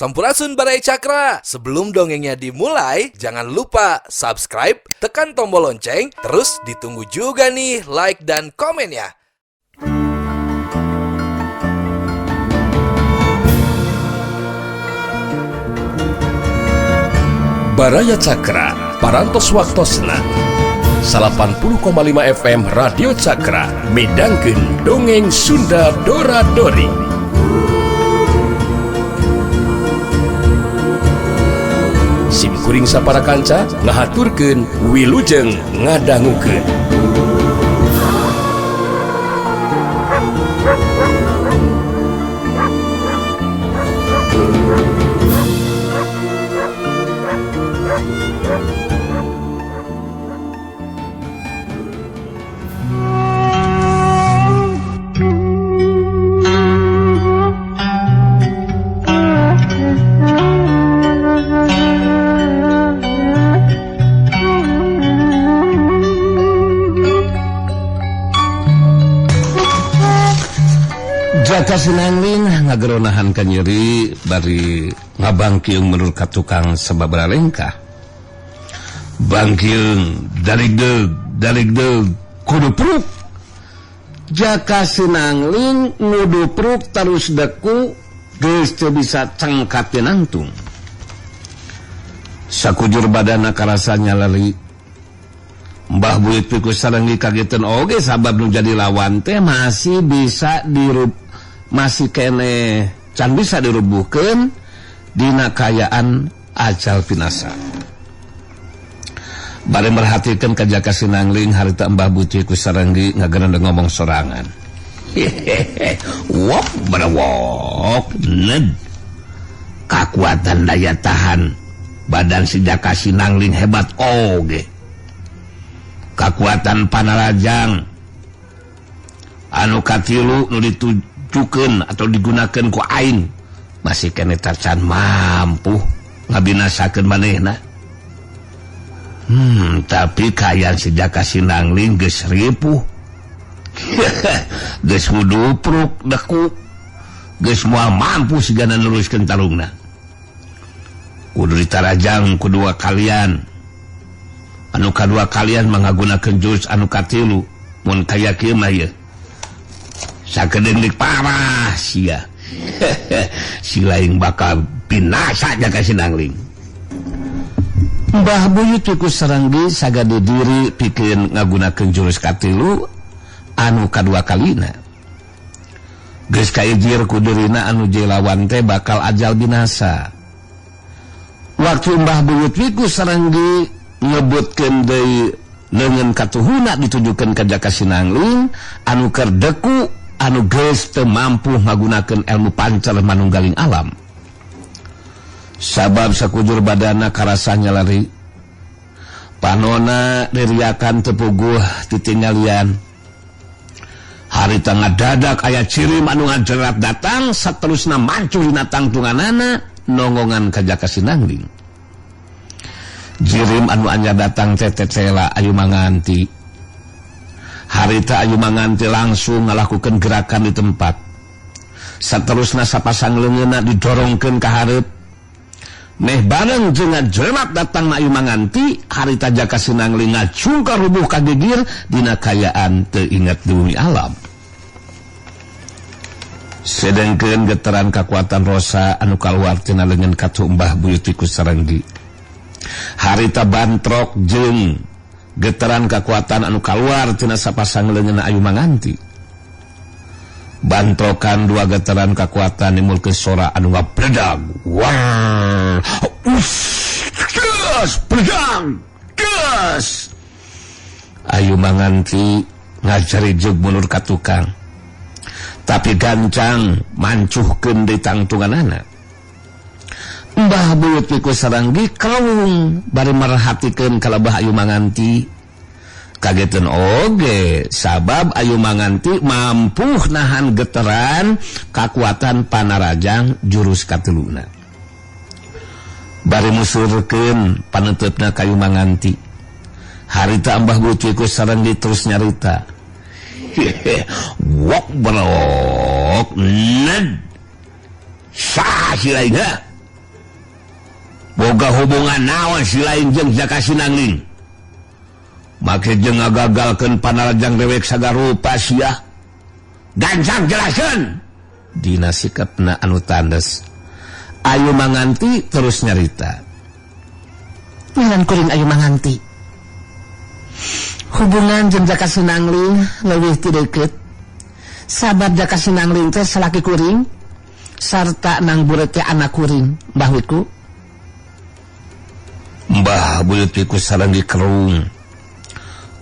Sampurasun Barai Cakra. Sebelum dongengnya dimulai, jangan lupa subscribe, tekan tombol lonceng, terus ditunggu juga nih like dan komennya. Baraya Cakra, parantos waktosna 80,5 FM Radio Cakra, midangkeun dongeng Sunda Dora-Dori. Simkuring sapara kanca ngahaturkeun wilujeng ngadangukeun. Jaka sinangling ngageronahan ka nyeri bari ngabangkiung menurut ka tukang sababara lengkah. Bangkiung daligdeug kudu pruk. Jaka sinangling ngudu pruk terus deku geus teu bisa cangkat nangtung. Sakujur badana karasanya lali. Mbah Buyut piku sarenggi kageteun oge sabab nu jadi lawan teh masih bisa masih kene can bisa dirubuhkeun dina kayaan ajal pinasa. Bari merhatikeun ka Jaka Sinangling harita Mbah Buyut ku sarenggi ngageundeung ngomong sorangan. Wok berawok ned. Kakuatan daya tahan badan si Jaka Sinangling hebat oge. Kakuatan panarajang anu katilu nu ditujukeun atau digunakeun ku aing masih kene tacan mampu ngabinasakeun manehna. Tapi kayaan si Jaka Sinangling geus ripuh. Geus ngudupruk deku. Geus moal mampu sigana neruskeun tarungna. Kudu ditarajang kedua kalian. Anu kadua kalian mengagunakeun jurus anu katilu mun kaya kieu mah ye sakedeung parah sia. Si laing bakal binasa Jaka Sinangling. Mbah Buyut ku sarenggi sagade diri pikeun ngagunakeun jurus katilu anu kadua kalina. Geus kaijir ku dirina anu jelawan teh bakal ajal binasa. Waktu Mbah Buyut ku sarenggi nyebutkeun deui leungeun katuhuna ditujukeun ka Jaka Sinangling anu keur deku anu geus teu mampu ngagunakeun ilmu pancer manunggaling alam. Sabab sakujur badana karasanya lari. Panona diriakan teu puguh titinggalian. Harita ngadadak aya cirim anu ngajerat datang saterusna mancur dina tangtunganana nongongan ka Jaka Sinangling. Jirim anu anya datang tetecela ayu manganti. Harita ayu manganti langsung ngalakukeun gerakan di tempat. Saterusna sapasang leungeunna didorongkeun ka hareup. Meh bareng jeung ngajerat datang ayu manganti, harita Jaka Sinangling ngacungkar rubuh ka gegir dina kayaan teu inget di bumi alam. Sedengkeun getaran kakuatan rosa anu kaluar tina leungeun katu Mbah Buyut ku sarenggi. Harita bantrok jeung getaran kekuatan anu kaluar tina sapasang leungeunna ayu manganti. Bantrokan dua getaran kekuatan nimulkeun sora anu ngabredag. War! Gas! Bredag! Gas! Ayu manganti ngajarijeg mundur ka tukang. Tapi gancang mancuhkeun di tangtunganana. Mbah Buyut ku sarenggi kaung bari merhatikeun kalebah ayu manganti. Kageteun oge sabab ayu manganti mampu nahan getaran kakuatan panarajang jurus katiluna. Bari musurkeun paneutupna ka ayu manganti. Harita Mbah Buyut ku sarenggi terus nyarita. Wok berok ned sah silainga boga hubungan naon si lain jeung Jaka Sinangling make jeung ngagagalkeun panalajang dewek sagarupa sia gancang jelaskeun dina sikapna anu tandes. Ayu Manganti terus nyarita ngan kuring Ayu Manganti hubungan jeung Jaka Sinangling leuwih ti deukeut sabab Jaka Sinangling teh salaki kuring sarta nang buret teh anak kuring Mbah Wiku. Mbah Buyut Wiku sareng kerung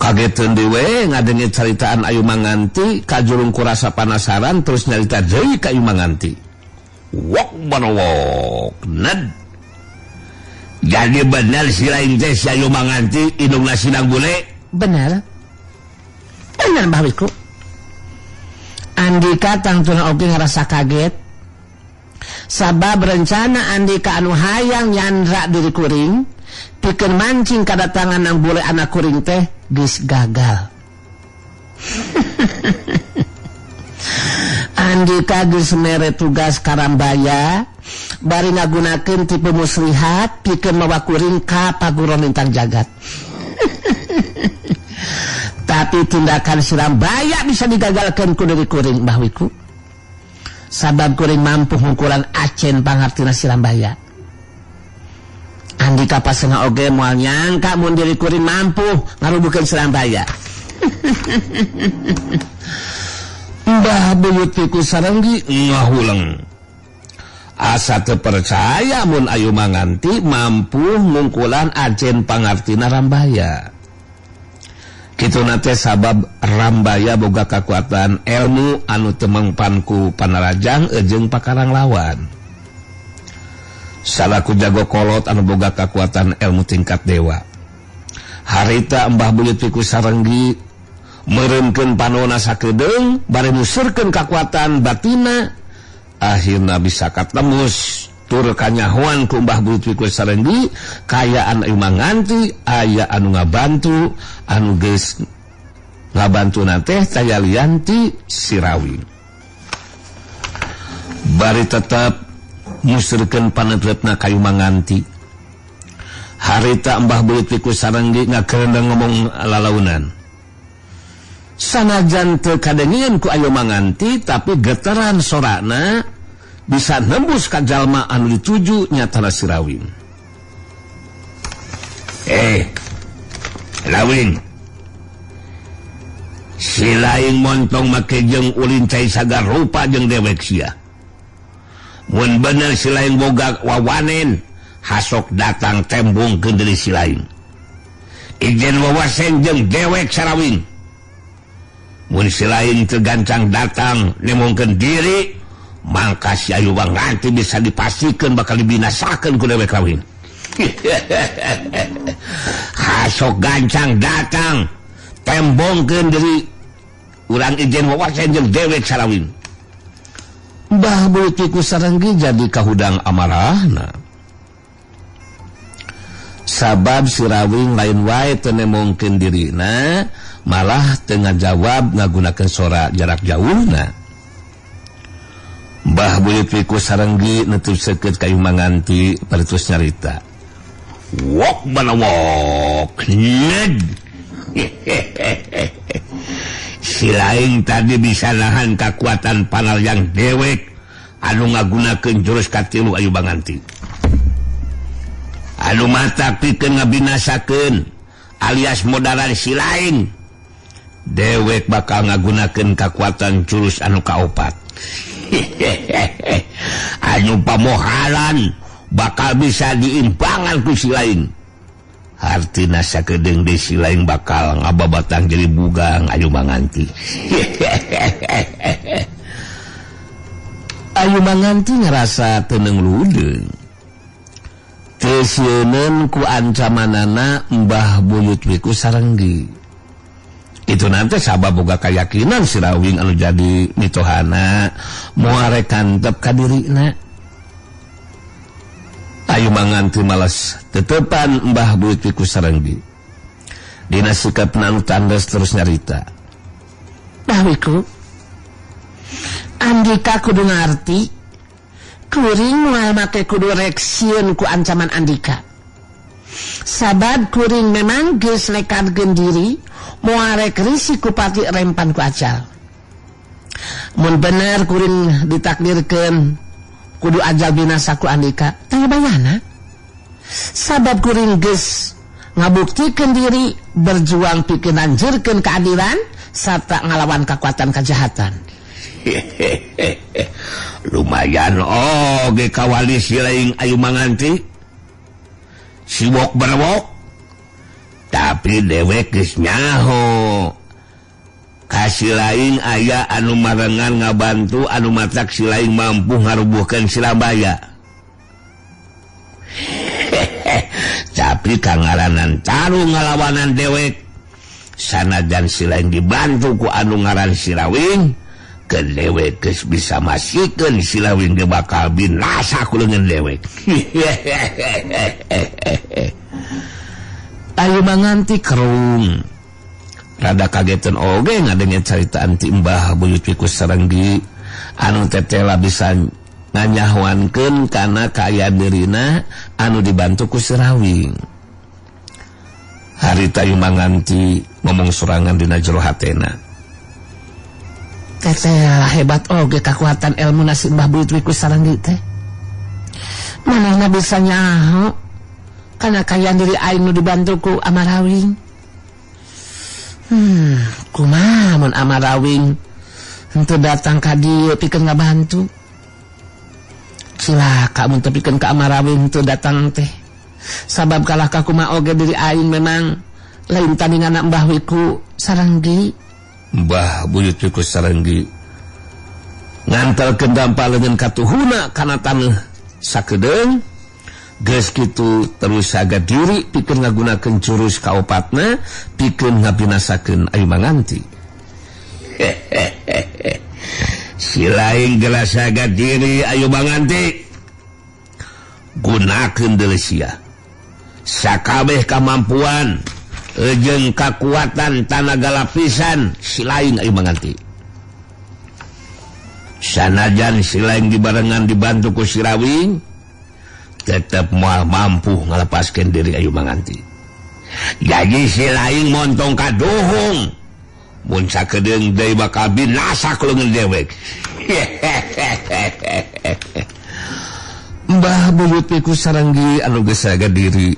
kageteun dewe ngadenge caritaan Ayu Manganti kajurung kurasa panasaran terus nyarita deui ka Ayu Manganti. Wok manowok ned jadi benar si lain teh si Ayu Manganti indungna Sinang Bule. Benar Mbah Wiku. Andika tangtuna oge ngarasa kaget sabab rencana Andika anu hayang nyandra diri kuring pikeun mancing kadatangan nang bule anak kuring teh geus gagal. Andika geus mere tugas Karambaya bari ngagunakeun tipe muslihat pikeun mawa kuring ka paguron lintang jagat. Tapi tindakan Surabaya bisa digagalkan ku dari kuring Mbah Wiku sabab kuring mampu ngungkulan acen pangartina Surabaya. Andika pasena oge moal nyangka mun diri kuring mampu ngarubukeun Surabaya. Mbah Buyut Wiku sarenggi ngahuleng asa teu percaya mun Ayu Manganti mampu ngungkulan acen pangartina Rambaya. Kitu nate sabab Rambaya boga kakuatan ilmu anu teu mangpanku panarajang jeung pakarang lawan. Salaku jago kolot anu boga kakuatan ilmu tingkat dewa. Harita Mbah Buyut Wiku sarenggi meureumkeun panonna sakedeung bari musirkeun kakuatan batina akhirna bisa katembus tur kanyahoan ku Mbah Buyut Wiku sarenggi kayaan Ayu Manganti aya anu ngabantu anu geus ngabantuna teh Tayalianti Sirawi. Bari tetep musirkeun panetreupna ka Ayu Manganti. Harita Mbah Buyut Wiku sarenggi ngakeundeung ngomong lalaunan. Sanajan teu kadengieun ku Ayu Manganti tapi getaran sorana bisa nembus ka jalma anu dituju nyatana si Rawing. Rawing, si lain montong make jeung ulin cai sagarupa jeung dewek sia. Mun bener si lain boga wawanen, hasok datang tembungkeun deui si lain. Ijen wawasen jeung dewek sarawing. Mun si lain teu gancang datang nemongkeun diri, mangka si Ayu Manganti bisa dipastikan bakal dibinasakan ku dewek Rawing. Hasok gancang datang tembongkeun deui urang ijen wawasen jeung dewek sarawing. Mbah Buyut Wiku sarenggi jadi kahudang amarahna sabab si Rawing lain wae teu nemongkeun dirina malah teu ngajawab ngagunakeun sora jarak jauhna. Mbah Buyut Wiku sarenggi netupseukeun ka Ayu Manganti paritus nyarita. Wok manawok ned. Si lain tadi bisa nahan kakuatan panal yang dewek anu ngagunakeun jurus katilu Ayu Manganti. Anu mata pikeun ngabinasakeun alias modalan si lain. Dewek bakal ngagunakeun kakuatan jurus anu kaopat. Anu pamohalan bakal bisa diimbangan ku si lain. Artina sakedeung deui si lain bakal ngababatang jadi bugang Ayu Manganti. Ayu Manganti ngerasa teneng ludeung. Teu sieuneun ku ancamanana Mbah Buyut Wiku sarenggi. Itu nanti sabab boga keyakinan si Rawing anu jadi mitohana moal rek kantep ka dirina. Ayu Manganti males tetepan Mbah Buyut Wiku sarenggi. Dina sikapna anu tandes terus nyarita. Mbah Wiku, Andika kudu ngarti kuring moal make kudu reaksiun ku ancaman Andika. Sabab kuring memang geus nekadkeun diri moal rek risiko pati rempan ku ajal. Mun bener kuring ditakdirkeun kudu ajal binasa ku Andika, tanya bayana. Sabab kuring geus ngabuktikeun diri berjuang pikeun anjeurkeun keadilan sarta ngalawan kekuatan kejahatan. Lumayan oge kawali silaing ayu manganti siwok berwok, tapi dewek geus nyaho kasilaing aya anu marengan ngabantu anu matak silaing mampu ngarubuhkeun Surabaya. Tapi kangaranan taruh ngalawanan dewek sanajan silaing dibantu ku anu ngaran Sirawing, ke dewek geus bisa masikeun Silawing ge bakal binasa ku leungeun dewek. Ayu manganti kerung rada kagetan oge ngadengeun caritaan ti Mbah Buyut Wiku Sarenggi anu tetela bisa nganyahwankeun kana kaayaan dirina anu dibantu ku Sirawing. Harita Ayu manganti ngomong sorangan dina jero hatena, teteh hebat oge kekuatan ilmu nasi Mbah Buyut Wiku Sarenggi teh. Manehna bisa nyaho kana kaayaan diri aing nu dibantu ku Amarawing. Kumaha mun Amarawing henteu datang ka dieu pikeun ngabantu? Cilaka mun teu pikeun ka Amarawing henteu datang teh. Sabab kalah ka kumaha oge diri aing memang lain tandingan Mbah Wiku Sarenggi. Mbah Buyut Wiku Sarenggi ngantelkeun dampaleun katuhuna kana taneuh sakedeung, geus kitu terus saga diri pikeun ngagunakeun jurus kaopatna pikeun ngabinasakeun Ayu manganti. Silaing geus saga diri Ayu manganti, gunakeun deuleu sia sakabeh kamampuan jeung kakuatan tanaga lapisan silaing Ayu manganti. Sanajan silaing dibarengan dibantu ku Sirawing, tetep moal mampu ngalepaskeun diri Ayu manganti. Jadi silaing montong kaduhung mun sakedeung deui bakal binasa ku leungeun dewek. Mbah Buyut Wiku Sarenggi anu geus saga diri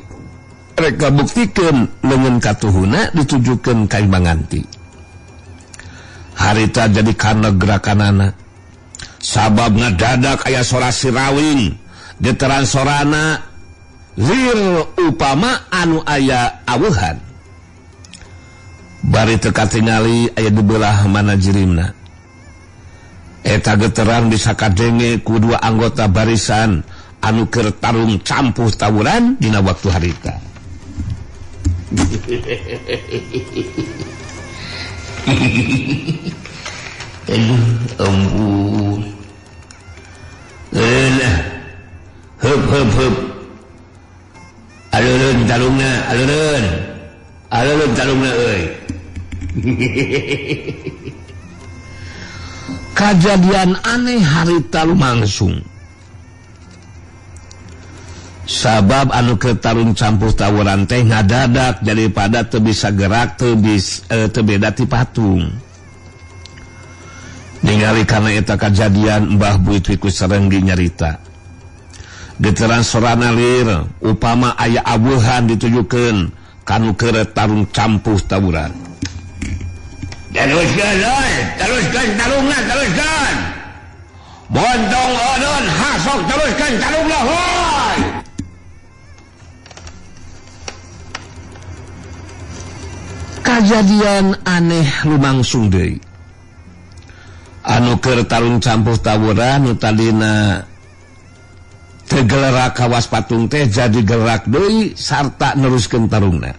rek kabuktikeun leungeun katuhuna ditujukeun ka Ayu manganti. Harita jadi kana gerakanana sabab ngadadak aya sora Sirawing geteran sorana lir upama anu aya aweuhan. Bari teu katingali aya di beulah mana jirimna. Eta geteran bisa kadenge ku dua anggota barisan anu keur tarung campuh tawuran dina waktu harita. Ampun. Hup. Aleureun talungna, aleureun talungna euy. Kejadian aneh harita lumangsung. Sabab anu keur tarung campuh tawuran teh ngadadak daripada teu bisa gerak teu beda ti patung. Ningali kana eta kejadian Mbah Buyut Wiku Sarenggi nyarita. Geteran sorana lir upama aya aweuhan ditujukeun kanu keur tarung campuh tawuran. Teruskan tarungna, teruskan. Bontong odon hasok teruskan tarungna hoy. Kejadian aneh lumangsung deui. Anu keur tarung campuh tawuran nu tadina teu gelerak kawas patung teh jadi gerak deui sarta neruskeun tarungna.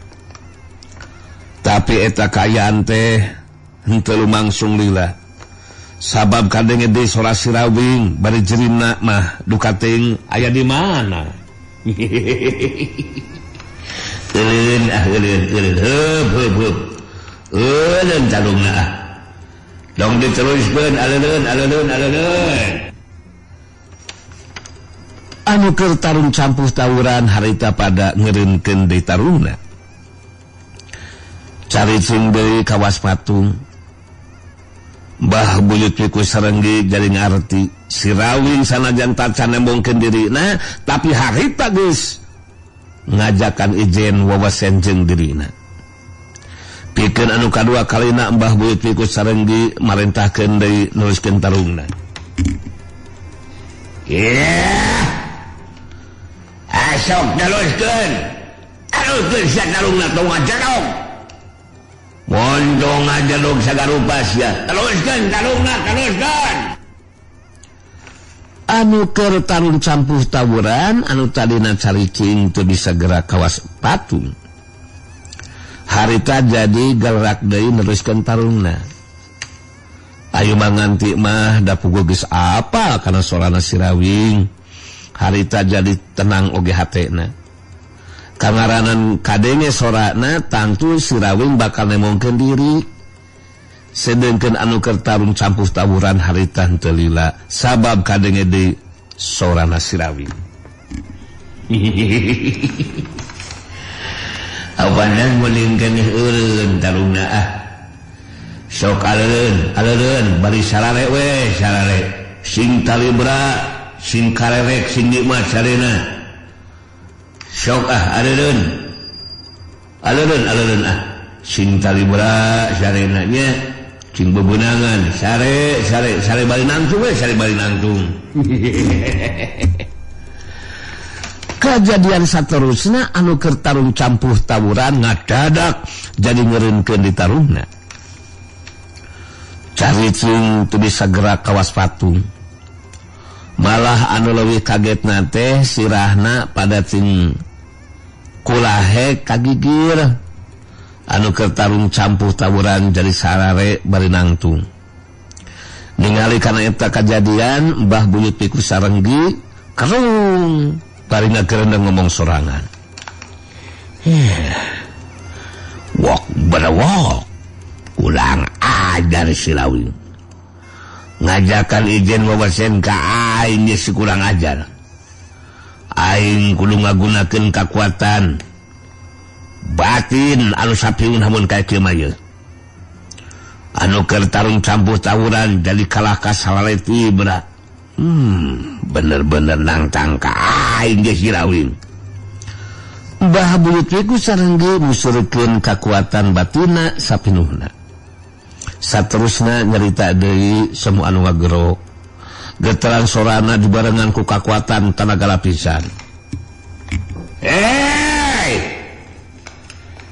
Tapi eta kaayaan teh henteu lumangsung lila. Sabab kadenge deui sora Sirawing bari jirimna mah duka teuing aya di mana. Euleun hup. Euleun tarungna. Dong diteruskeun aleureun. anu keur tarung campuh tawuran harita pada ngereunkeun deui tarungna. Caricing deui kawas patung. Mbah Buyut Piku Sarenggi jadi ngarti si Rawing sanajan tacan nembongkeun dirina tapi harita geus ngajakan ijen wawasen jeung dirina. Pikeun anu kadua kalina Mbah Buyut Piku Sarenggi marentahkeun deui nuliskeun tarungna. Asok daluskeun sia tarungna tong ngajarong. Mondong aja dong sagarupa sia. Teruskan tarungna, teruskan. Anu keur tarung campuh tawuran anu tadina caricing teu bisa gerak kawas patung. Harita jadi gerak deui neruskeun tarungna. Ayo manganti mah da puguh geus apal kana sorana si Rawing. Harita jadi tenang oge hatena. Kangaranan kadenge sorana tangtu si Rawing bakal nemongkeun diri. Sedengkeun anu keur tarung campuh tawuran harita teu lila sabab kadenge deui sorana si Rawing. Awanan mulingkeun eureun tarungna ah. Sok aleureun bari sarare we sarare. Sing talibra, sing karerek, sing nikmat sarena. Sok aleureun ah sing talibra sarena nya sing bebenangan sare bari nangtung we sare bari nangtung. Kejadian saterusna anu keur tarung campuh tawuran ngadadak jadi ngeureunkeun di tarungna. Caricing teu bisa gerak kawas patung. Malah anu leuwih kagetna teh sirahna pada cing kulahe kagigir anu keur tarung campuh tawuran jadi sarare bari nangtung. Ningali kana eta kajadian Mbah Buyut Piku Sarenggi kerung bari ngagereundeng ngomong sorangan. Wok berawok ulang ajar si Rawing. Ngajakan ijen wawasen ka aing geus kurang ajar. Aing kudu ngagunakeun kakuatan batin anu sapiun hamun ka kieu mah. Anu keur tarung campuh tawuran jadi kalah ka salaleti berat. Bener-bener nangtang ka aing geus si Rawing. Mbah Buyut Piku Sarenggi musurkeun kakuatan batina sapinuhna. Saterusna nyarita deui semua anu ngagero. Getaran sorana dibarengan ku kakuatan tenaga lapisan.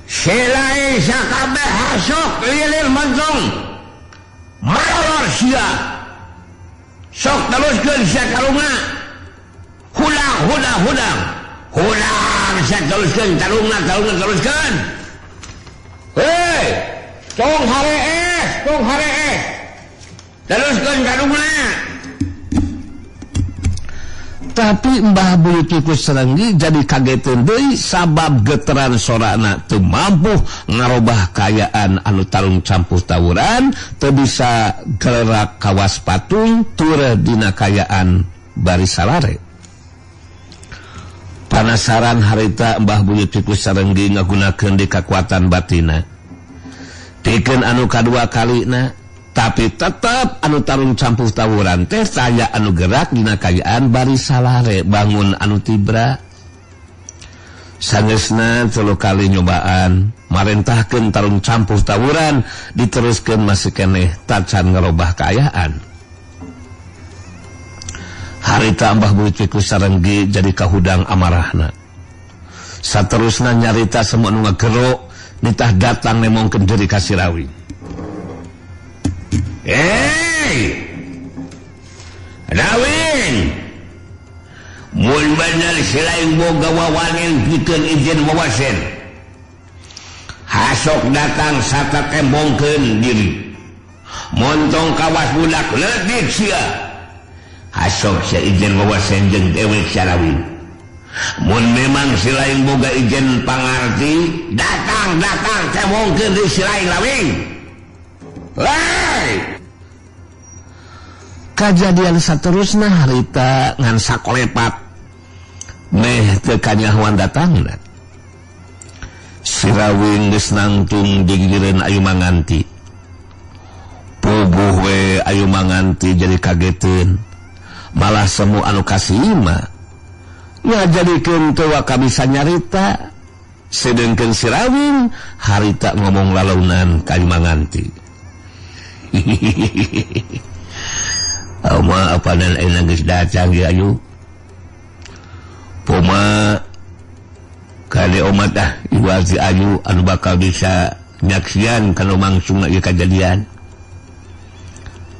Silai sakabeh hasok lilir montong. Malor sia. Sok teruskeun sia tarungna. Hudang sia teruskeun tarungna teruskeun. Tong hare es. Teruskeun tarungna. Tapi Mbah Buyut Piku Sarenggi jadi kageteun deui sabab getaran sorana teu mampu ngarobah kayaan anu tarung campuh tawuran, teu bisa gerak kawas patung tur dina kayaan bari salare. Panasaran harita Mbah Buyut Piku Sarenggi ngagunakeun di kakuatan batina. Pikeun anu kadua kalina tapi tetap anu tarung campuh tawuran teh saya anu gerak dina kayaan bari salare bangun anu tibra. Sangeusna 3 kali nyobaan marentahkeun tarung campuh tawuran diteruskeun masih keneh tacan ngarobah kaayaan. Harita Mbah Buyut Piku Sarenggi jadi kahudang amarahna. Saterusna nyarita semua anu ngagero nitah datang nemongkeun deuri ka si Rawing. Rawing, mun bener selain boga wawanen pikeun ijen wawasen. Hasok datang sarta tembongkeun diri. Montong kawas budak ledik sia. Hasok sia ijen wawasen jeung dewek sia Rawing. Mun memang selain boga ijen pangarti, datang tembongkeun di selain Rawing. Kejadian saterusna harita ngan sakolepat meh tekanyawan datangna Sirawing geus nangtung di giliran ayu manganti puguh we ayu manganti jadi kageteun malah semu anu kasima ngajadikeun teu waka bisa nyarita sedengkeun Sirawing harita ngomong lalaunan ka ayu manganti Ama apa dan enak geus datang ge ayu poma kali omat iwal si ayu anu bakal bisa nyaksian kalau mangsung ieu kejadian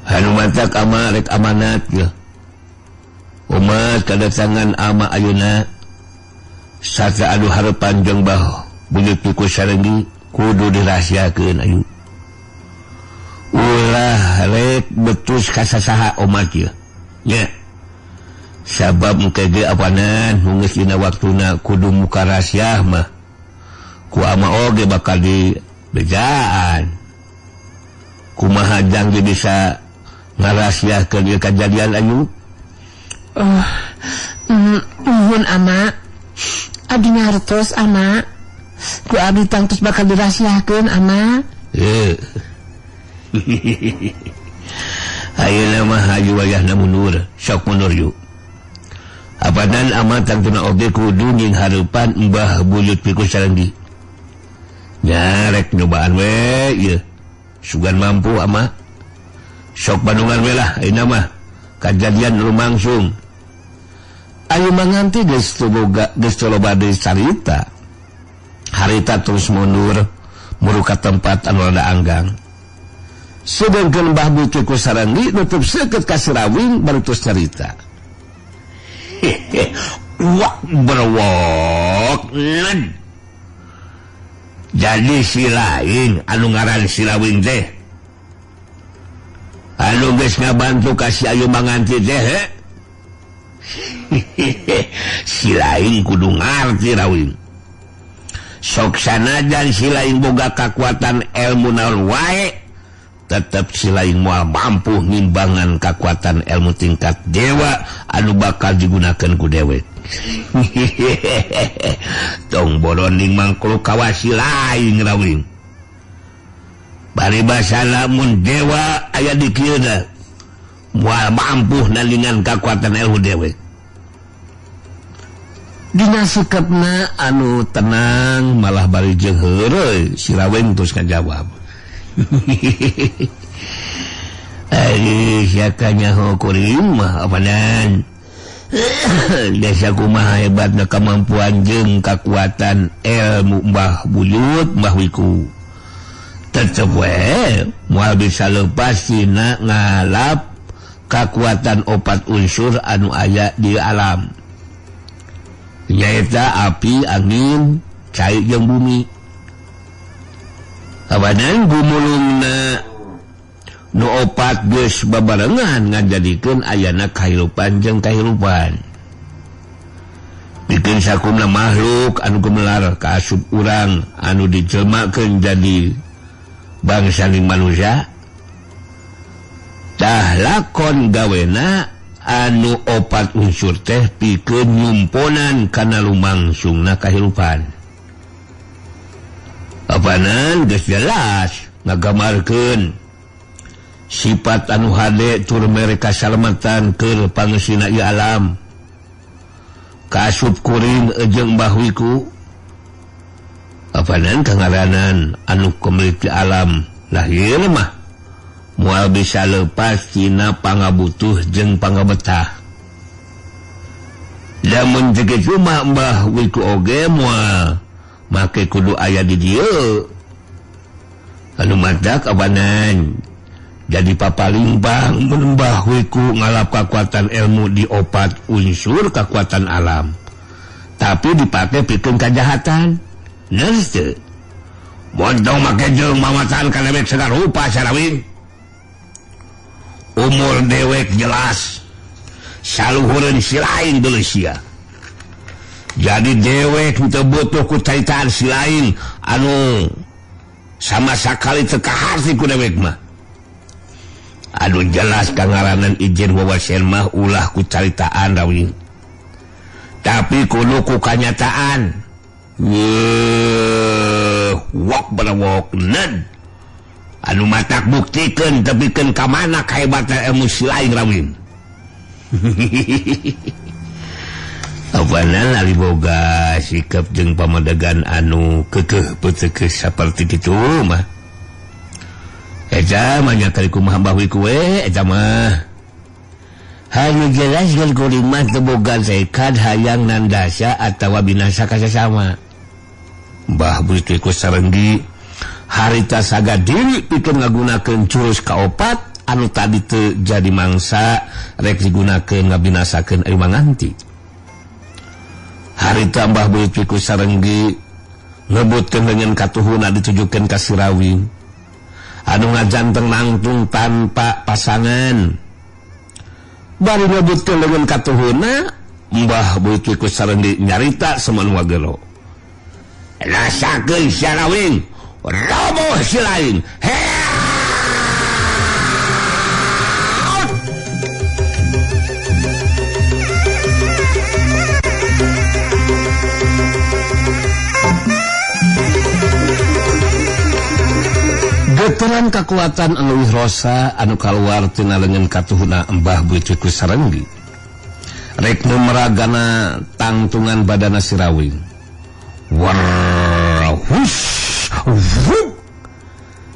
anu mantak ama rek amanat ya omat kadatangan ama ayeuna sata anu harapan jeung bah buyut piku sarenggi kudu dirahasiakeun ayu ulah rek betus ka sasaha omat ya nya sabab mukege apanan geus dina waktuna kudu muka rahasia mah ku ama oge bakal dibejaan kumaha jang bisa ngarahasiakeun ieu kejadian ayu nuhun ama abdi ngartos ama ku abdi tangtus bakal dirahasiakeun ama ayeuna mah ayu wayahna mundur sok mundur yuk apadan ama tangtuna oge kudu nying hareupan Mbah Buyut piku sarenggi nyarek nyobaan we ieu sugan mampu ama sok bandungan we lah ayeuna mah kajadian lumangsung ayu manganti geus loba deui carita harita terus mundur muruh ka tempat anu rada anggang sedengkeun Mbah Buyut piku sarenggi nutup seukeut ka Sirawing bari terus carita wak berwok jadi si lain anu ngaran Sirawing teh anu geus ngabantu ka si ayu manganti teh si lain kudu ngarti Rawing sok sanajan si lain boga kakuatan ilmu naon wae tetap si lain moal mampu ngimbangan kekuatan ilmu tingkat dewa anu bakal digunakan ku dewek tong boroning mangkulu kawas si lain Rawing bari basa lamun dewa aya di kieu da moal mampu nalingan kekuatan ilmu dewek dina sikapna anu tenang malah bari jeung heureuy si Rawing terus ngajawab siakanya kuring mah apanan desa kumaha hebatna kemampuan jeung kekuatan ilmu Mbah Buyut Mbah Wiku tetep we moal bisa leupas tina ngalap kekuatan opat unsur anu aya di alam nyaeta api angin cai jeung bumi abadan gumulungna nu opat geus babarengan ngajadikeun ayana kahirupan jeung kahirupan bikin sakumna makhluk anu gumelar ka asup urang anu dijelmakeun jadi bangsaning manusia tah lakon gawena anu opat unsur teh pikeun nyumponan kana lumangsungna kahirupan apanan geus jelas ngagamarkeun sifat anu hade tur mere kasalamatan keur pangeusina ieu alam kasup kuring jeung Mbah Wiku apanan kangaranan anu komiliki alam lahir mah moal bisa leupas tina pangabutuh jeung pangabetah lamun jeung cuma Mbah Wiku oge moal make kudu aya di dieu anu madak abanan jadi papalimbang mun Mbah Wiku ngalap kekuatan ilmu di opat unsur kekuatan alam tapi dipake pikeun kajahatan ngeus teu montong make jeung mamatan kana dewek segala rupa Sirawing umur dewek jelas saluhureun si lain deuleu sia jadi dewek teu butuh ku caitaan si lain anu sama sakali teu kaharti ku dewek mah anu jelas kangaranan izin wawasen mah ulah ku caritaan Rawing tapi kudu ku kanyataan. Wok berawok ned anu matak buktikeun tepikeun ka mana kahebatan ilmu silaing rawin. Apana ali boga sikap jeung pamadegan anu keukeuh peuteukeuh saperti kitu mah. Eta mah nya kali kumaha Mbah Wiku we eta mah. Hanya jelaskan kulimat teboga zekat hayang nandasa atau binasa kasasama. Mbah Wiku sarenggi harita saga diri pikeun ngagunakeun jurus kaopat anu tadi teu jadi mangsa rek digunakeun ngabinasakeun ari manganti. Harita Mbah Wiku sarenggi ngebutkeun dengan katuhuna ditujukeun ka Sirawing anu ngajanteng nangtung tanpa pasangan. Bari ngebutkeun dengan katuhuna Mbah Wiku sarenggi nyarita seman wagelo. Rasakeun Sirawing roboh silaing. Geteran kekuatan anu rosa anu kaluar tina leungeun katuhuna Mbah Wiku sarenggi rek numeragana tangtungan badana Sirawing.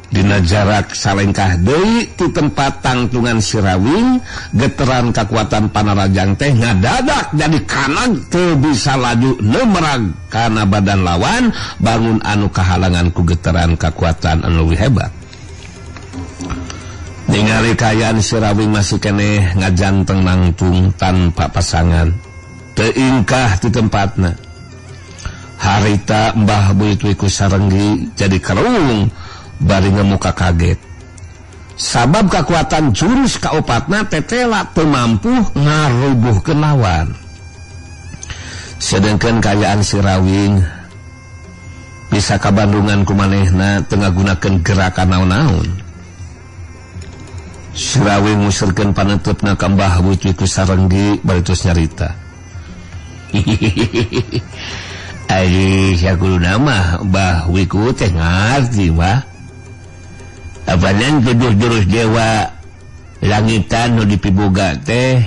Dina jarak salengkah deui ti tempat tangtungan Sirawing, geteran kakuatan panarajang teh ngadadak jadi kanag teu bisa laju neumerag kana badan lawan bangun anu kahalangan ku geteran kakuatan anu leuwih hebat. Ningali kayaan Sirawing masih keneh ngajanteng nangtung tanpa pasangan, teu ingkah ti tempatna. Harita Mbah Wiku sarenggi jadi karung bari ngemuka kaget. Sabab kekuatan jurus kaopatna tetela teu mampu ngarubuhkeun lawan. Sedengkeun kayaan Sirawing bisa kabandungan ku manehna teu ngagunakeun gerakan naon-naon. Sirawing ngusurkeun paneutupna ka Mbah Wiku sarenggi bari tos nyarita. Ari sakuluna mah Mbah Wiku teh ngarti mah. Apanan jurus dewa langitan nu dipiboga teh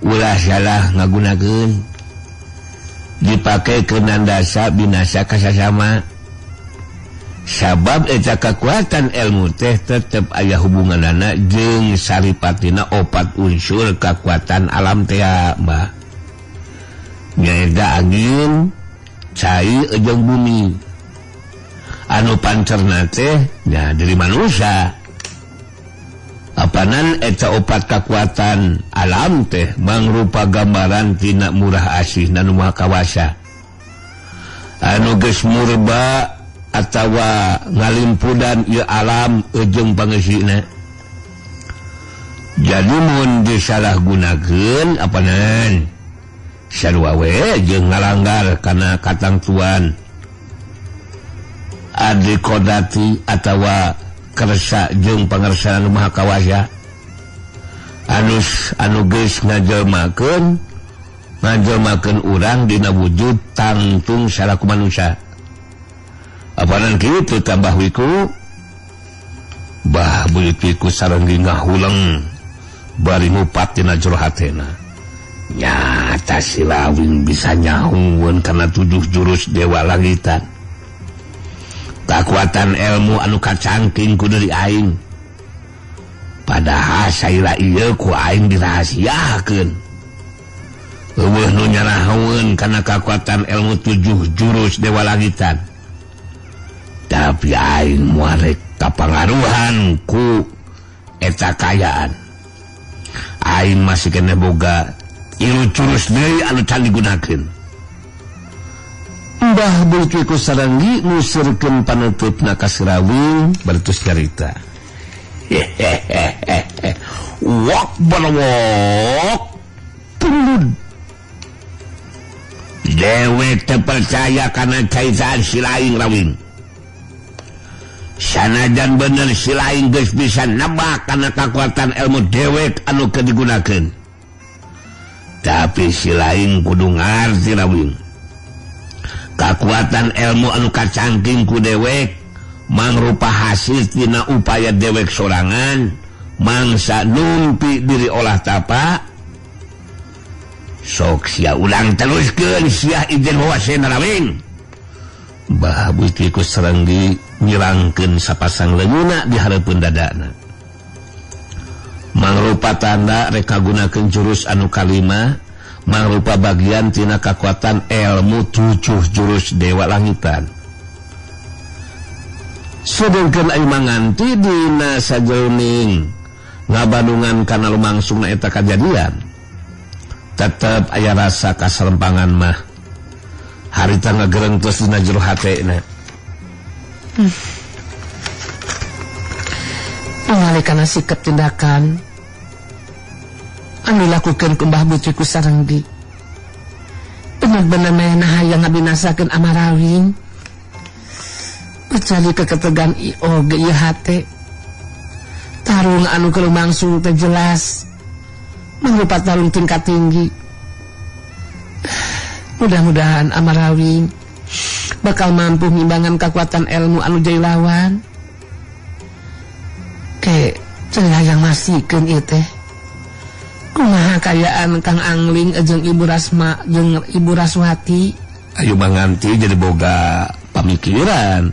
ulah salah ngagunakeun. Dipake keun nandasa binasa kasasama. Sabab eta kekuatan ilmu teh tetep aya hubunganana jeung saripatina opat unsur kekuatan alam teh mah. Nyaeta angin, cai jeung bumi. Anu pancerna teh nya dari manusia. Apanan eta opat kekuatan alam teh mangrupa gambaran tina murah asih nu maha kawasa. Anu geus murba atawa ngalimpudan ieu alam jeung pangeusina. Jadi mun disalahgunakeun apanan sarua we jeung ngalanggar kana katangtuan adikodati atawa kersa jeung pangersaan maha kawasa anu geus ngajelmakeun urang dina wujud tangtung salaku manusia. Apanan kitu tambah Wiku Mbah Wiku sarenggi ngahuleng bari mupat tina jero hatena. Nyata Sirawing bisa nyahuun karena 7 jurus dewa langitan. Kekuatan ilmu anu kacangking ku dari aing. Padahal saira ieu ku aing dirahasiakeun. Eueuh nu nyarahuun karena kekuatan ilmu 7 jurus dewa langitan. Tapi aing muarek kapangaruhan ku eta kayaan. Aing masih kena boga ilu jurus deui anu can digunakeun. Mbah Wiku sarenggi ngusurkeun panutupna ka Sirawing bari tos carita. Wok balawok pulud. Dewek teu percaya kana caitaan Silaing Rawing. Sanajan bener Silaing geus bisa nambah kana kekuatan ilmu dewek anu keur digunakeun. tapi si lain kudu ngarti Rawing kekuatan ilmu anu kacangking ku dewek mangrupa hasil tina upaya dewek sorangan mangsa numpi diri olah tapak sok sia ulang teruskeun sia ijen wasena Rawing Mbah Buti ku Sarenggi nyirangkeun sapasang leungeuna di hareupeun dadana mangrupa tanda rek kagunakeun jurus anu kalima mangrupa bagian tina kekuatan ilmu 7 jurus dewa langitan sedengkeun ayu manganti dina sajeuning ngabandungan kana lumangsungna eta kajadian tetep aya rasa kaserempangan mah harita ngagerentos dina jero hatena mengalihkan sikap tindakan anu dilakukan ku Mbah Buti ku Sarenggi benar-benar mena hayang ngabinasakeun Amarawing kecuali keketegan oge ieu hate tarung anu kelumangsung teh jelas mangrupa tarung tingkat tinggi mudah-mudahan Amarawing bakal mampu ngimbangan kekuatan ilmu anu jai lawan ke celah yang masihkeun ieu teh kumaha kayaan Kang Angling jeung Ibu Rasma jeung Ibu Raswati ayu manganti jadi boga pamikiran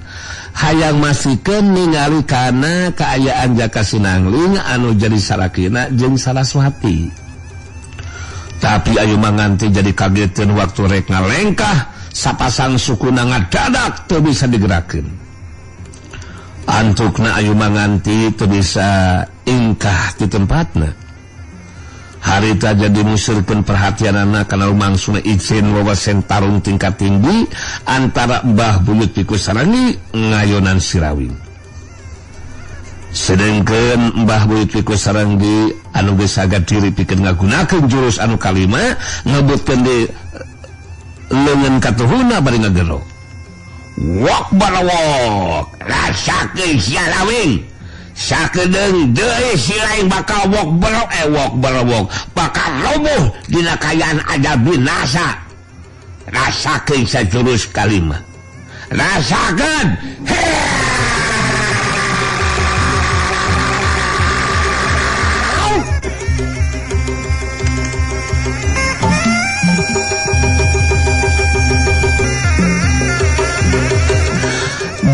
hayang masihkeun ningali kana kaayaan Jaka Sinangling anu jadi sarakina jeung Saraswati tapi ayu manganti jadi kageteun waktu rek ngalengkah sapasang sukuna ngadadak teu bisa digerakkeun antukna ayu manganti teu bisa ingkah di tempatna harita jadi musirkeun perhatianana kana lumangsungna ijen wawasen tarung tingkat tinggi antara Mbah Buyut Piku Sarenggi ngayonan si Rawing sedengkeun Mbah Buyut Piku Sarenggi anu geus sagad diri pikeun ngagunakeun jurus anu kalima ngebutkeun di leungeun katuhuna bari ngagero wok barawok rasakeun sia Rawing sakedeung deui si lain bakal wok barawok bakal roboh dina kayaan ada binasa rasakeun sajurus kalima rasakeun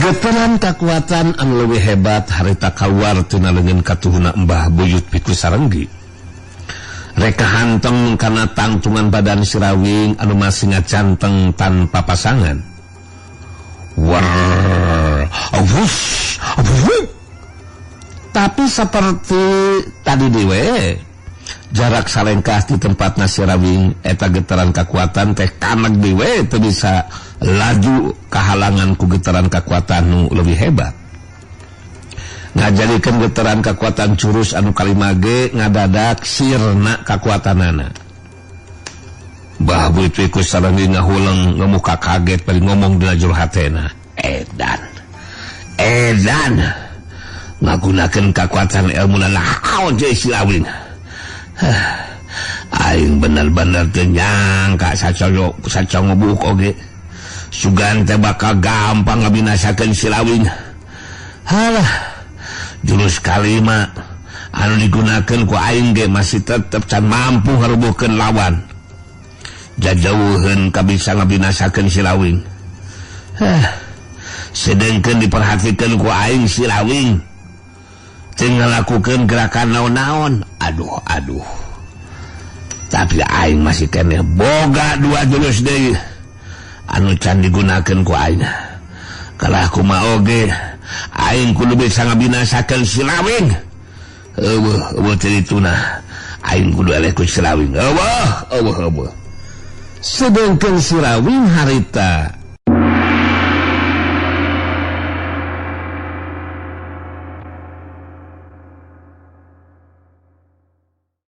geteran kekuatan anu leuwih hebat harita kaluar tina leungeun katuhuna Mbah Buyut Piku Sarenggi rek hanteng kana tangtungan badan si Rawing anu masih ngacanteng tanpa pasangan tapi seperti tadi dewe jarak salengkah di tempat si Rawing eta getaran kekuatan teh kaneg dewe teu bisa laju kehalangan ku getaran kekuatan nu lebih hebat ngajalikeun getaran kekuatan jurus anu kalima ge ngadadak sirna kekuatanana Mbah Buyut Piku Sarenggi ngahuleung ngemuka kaget bari ngomong dina jero hatena edan ngagunakeun kekuatan ilmu naon je si Rawing aing bener-bener teu nyangka sacongobuuk oge sugan teh bakal gampang ngabinasakeun si Rawing halah jurus kalima anu digunakeun ku aing ge masih tetep can mampu ngarubuhkeun lawan jajauheun kabisa ngabinasakeun si Rawing sedengkeun diperhatikeun ku aing si Rawing teu ngalakukeun gerakan naon-naon aduh tapi aing masih keneh boga 2 jurus deui anu can digunakeun ku aing kalah kumaha oge aing kudu bisa ngabinasakeun si Rawing eueuh cerituna aing kudu eleh ku si Rawing eueuh sedengkeun si Rawing harita